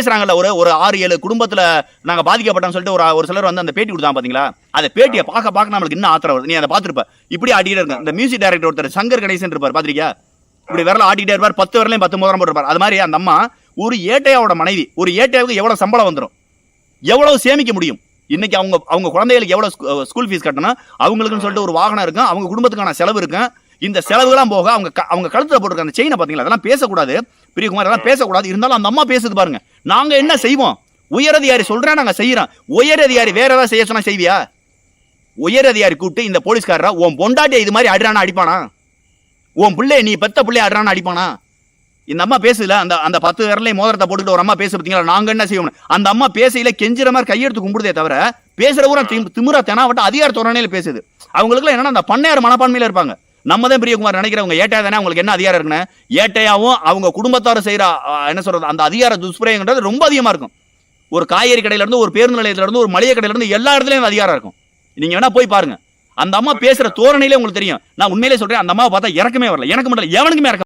பேசுறாங்கல்ல, ஒரு 6-7 குடும்பத்துல நாங்க பாதிக்கப்பட்டோம்னு சொல்லிட்டு ஒரு சிலர் வந்து அந்த பேட்டி கொடுத்தாங்க பாத்தீங்களா? அந்த பேட்டியை பார்க்க நம்மளுக்கு இன்னும் ஆத்திரம் வருது. நீ அதை பார்த்திருப்ப. இப்படி ஆட்டிட்டே இருக்கு. இந்த மியூசிக் டைரக்டர் ஒருத்தர் சங்கர் கணேசன் இருப்பார், பாத்திருக்கியா? இப்படி விரல ஆட்டிட்டே இருப்பார், 10 விரலையும் 10 மோதிரம் போட்டிருப்பார். அது மாதிரி அந்த அம்மா ஒரு ஏட்டையாவோட மனைவி. ஒரு ஏட்டையாவுக்கு எவ்வளவு சம்பளம் வந்துடும், எவ்வளவு சேமிக்க முடியும்? இன்னைக்கு அவங்க குழந்தைகளுக்கு எவ்வளவு ஸ்கூல் ஃபீஸ் கட்டணும், அவங்களுக்குன்னு சொல்லிட்டு ஒரு வாகனம் இருக்கும், அவங்க குடும்பத்துக்கான செலவு இருக்கும். இந்த செலவுலாம் போக அவங்க கழுத்துல போட்டிருக்க அந்த செயினை பாத்தீங்களா? அதெல்லாம் பேசக்கூடாது பிரியகுமார், அதெல்லாம் பேசக்கூடாது. இருந்தாலும் அந்த அம்மா பேசுது பாருங்க. நாங்க என்ன செய்வோம்? உயரதிகாரி சொல்றேன், நாங்க செய்யறோம். உயரதிகாரி வேற ஏதாவது செய்ய சொன்னா செய்வியா? உயரதிகாரி கூப்பிட்டு இந்த போலீஸ்காரரா உன் பொண்டாட்டியை இது மாதிரி அடிறானா அடிப்பானா? உன் பிள்ளை நீ பெத்த பிள்ளைய அடிறானா அடிப்பானா? இந்த அம்மா பேசுல, அந்த 10 விரலையும் மோதிரத்தை போட்டுட்டு ஒரு அம்மா பேச பார்த்தீங்களா? நாங்க என்ன செய்வோம்? அந்த அம்மா பேசையில கெஞ்சிற மாதிரி கையெடுத்து கும்பிடுதே தவிர பேசுற ஊரா திமுறா தெனாவட்ட அதிகார தோரணையில பேசுது. அவங்களுக்கு என்னன்னா அந்த பண்ணையார் மனப்பான்மையில இருப்பாங்க. நம்ம தான் பிரியகுமார் நினைக்கிறவங்க ஏட்டையா தானே, அவங்களுக்கு என்ன அதிகாரம் இருக்குன்னு. ஏட்டையாவும் அவங்க குடும்பத்தார செய்யற என்ன சொல்றது அந்த அதிகார துஷ்பிரயோகம்ன்றது ரொம்ப அதிகமா இருக்கும். ஒரு காய்கறி கடையில இருந்து, ஒரு பேருந்து நிலையத்துல இருந்து, ஒரு மளிகை கடையில இருந்து எல்லா இடத்துலயும் அதிகாரம் இருக்கும். நீங்க வேணா போய் பாருங்க. அந்த அம்மா பேசுற தோரணையிலே உங்களுக்கு தெரியும். நான் உண்மையிலே சொல்றேன், அந்த அம்மாவை பார்த்தா இறக்கமே வரல. எனக்கு மட்டும் எவனுக்குமே இறக்கம்